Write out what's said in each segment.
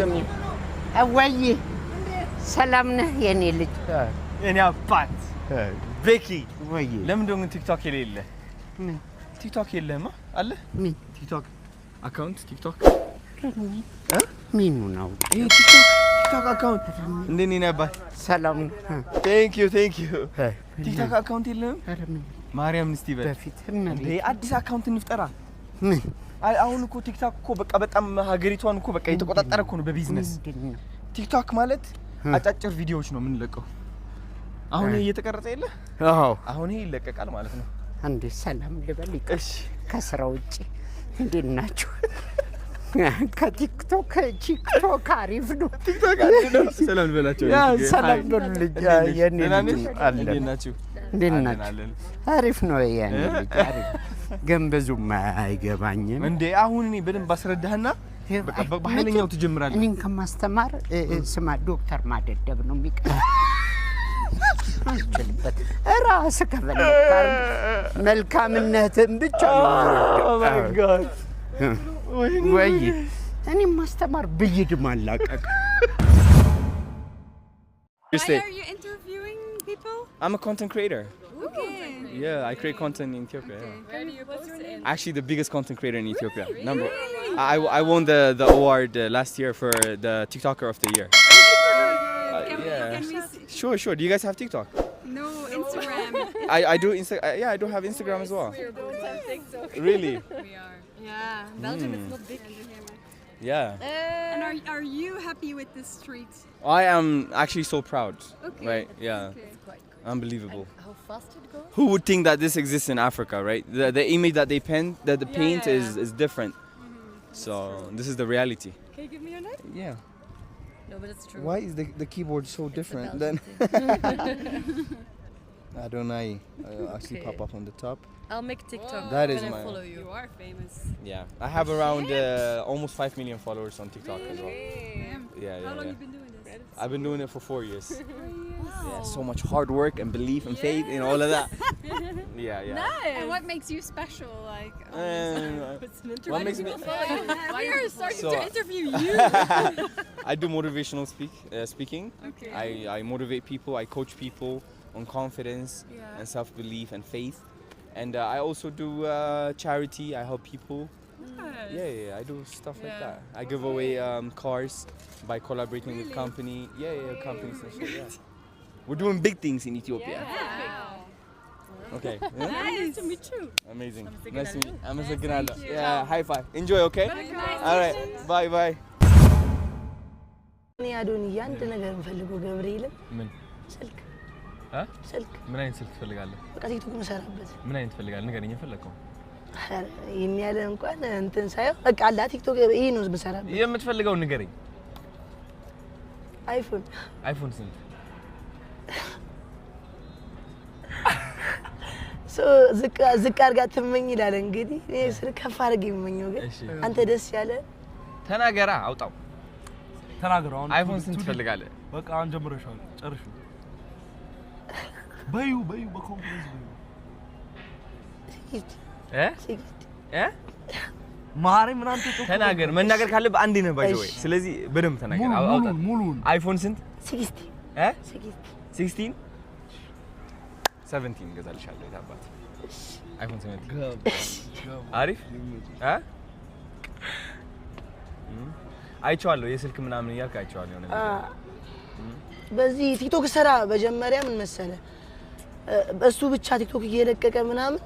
ሰላም አዋይ ሰላም ነህ የኔ ልጅ የኔ አባት ቤኪ ወይ ለምን ደው ቲክቶክ የሌለ ቲክቶክ የለህማ አለ ምን ቲክቶክ አካውንት ቲክቶክ ምን ነው ቲክቶክ አካውንት እንደኔ ነው አባት ሰላም ቴንክ ዩ ቲክቶክ አካውንት የለህም ኧረ ምን ማርያም እስቲ በፊት እንዴ አዲስ አካውንት እንፍጠራ ምን አሁን እኮ ቲክቶክ እኮ በቃ በጣም ሀገሪቷን እኮ በቃ የተቆጣጠረ እኮ ነው በቢዝነስ ቲክቶክ ማለት አጫጭር ቪዲዮዎች ነው የምንለቀው አሁን እየተቀረጸ የለ አዎ አሁን ይለቀቃል ማለት ነው አንዴ ሰላም ልበልክ እሺ ከስራ ውጪ እንዴት ናችሁ ከቲክቶክ አሪፍ ነው ቲክቶክ አሪፍ ነው ሰላም ልበላችሁ ያ ሰላም ልጅ የኔ ልጅ አለ እንዴት ናችሁ አሪፍ ነው የኔ ልጅ አሪፍ ግን ብዙም አይገባኝም እንዴ አሁን እኔ በደንብ አስረዳህና በቃ በኃይለኛው ትጀምራለህ እኔን ከማስተማር ስማ ዶክተር ማደደብ ነው የሚቀር አልችልበት ራስ ከፈለካር መልካምነትን ብቻ ነው ኦ ማይ ጋድ ወይ እኔን ማስተማር ብይድ ማላቀቅ Why are you interviewing people? I'm a content creator. Okay. Yeah, I create content in Ethiopia. Okay. Yeah. Where do you post it? Actually, the biggest content creator in Ethiopia. Really? Number. I won the award last year for the TikToker of the year. Can we see? Sure. Do you guys have TikTok? No, Instagram. I do yeah, I do have Instagram as well. We're both on TikTok. Really? We are. Yeah. Belgium is not big. Yeah. And are you happy with this street? I am actually so proud. Okay. Right? Yeah. Okay. Unbelievable. How fast it goes? Who would think that this exists in Africa, right? The image that they paint, that the paint is different. So this is the reality. Can you give me your name? Yeah. No, but it's true. Why is the keyboard so different then? Adonai actually pop up on the top. I'll make TikTok. That is when I my- follow you. You are famous. Yeah. I have around almost 5 million followers on TikTok as well. Yeah. How long you been doing this? I've been doing it for 4 years. Yeah, so much hard work and belief and faith and all of that. Yeah. Nice. And what makes you special? Like, What makes me we are starting So- to interview you. I do motivational speaking. Okay. I motivate people, I coach people on confidence Yeah. and self-belief and faith. And I also do charity, I help people. Nice. Yeah, I do stuff like Yeah. that. I give away cars by collaborating with company. Yeah, companies and shit, yeah. We're doing big things in Ethiopia. Wow. Okay. Nice to meet you. Amazing. Nice to meet you. Amazaganala. Thank you. Yeah, high five. Enjoy, okay? All right. Bye. እኔ አዶንዬ አንድ ነገር እንፈልገው ገብርኤልን ምን ስልክ ስልክ ምን አይነት ስልክ ትፈልጋለህ? በቃ ቲክቶክ መሰራበት ምን አይነት ትፈልጋለህ? ንገረኝ የፈለከው። ይሄን ያለ እንኳን እንትን ሳይሆን በቃ አላ ቲክቶክ ይሄ ነው መሰራበት። የምትፈልገው ንገረኝ። አይፎን ስንት? ዝቅ አድርጋ ትመኝ ይላል እንግዲህ እኔ ስልክ ከፍ አድርጌ የምመኘው ግን አንተ ደስ ያለ ተናገራ አውጣው። ተናገር። አሁን አይፎን ስንት ትፈልጋለህ? በቃ አሁን ጀምረሻል። ጨርሹ። በዩ በኮንፊደንስ በዩ ማሪ ምን አንተ ተናገር። መናገር ካለብህ አንዴ ነው ባይዘው። ስለዚህ በደንብ ተናገር። አውጣው። ሙሉን አይፎን ስንት? 16 17 ገዛልሻለሁ። የታባት አይፎን 17 አሪፍ አይቼዋለሁ። የስልክ ምናምን እያልክ አይቼዋለሁ የሆነ ነገር። በዚህ ቲክቶክ ሰራ መጀመሪያ ምን መሰለ እሱ ብቻ ቲክቶክ እየለቀቀ ምናምን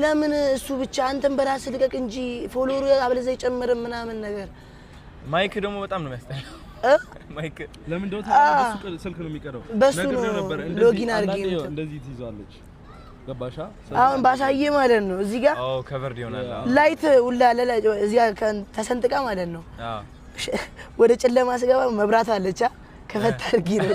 ለምን እሱ ብቻ አንተም በራስ ልቀቅ እንጂ ፎሎወር አብለዘ ይጨምር ምናምን ነገር። ማይክ ደግሞ በጣም ነው የሚያስጠላው። ማይክ ለምን እንደው ታዲያ በሱ ስልክ ነው የሚቀረው? በሱ ነው ሎጊን አድርጌ እንደዚህ ትይዛለች። ገባሻ? አሁን ባሳየ ማለት ነው እዚህ ጋር ከቨርድ ይሆናል። ላይት ሁላ እዚህ ጋር ተሰንጥቃ ማለት ነው። ወደ ጨለማ ስገባ መብራት አለቻ ከፈታ አድርጊ ነው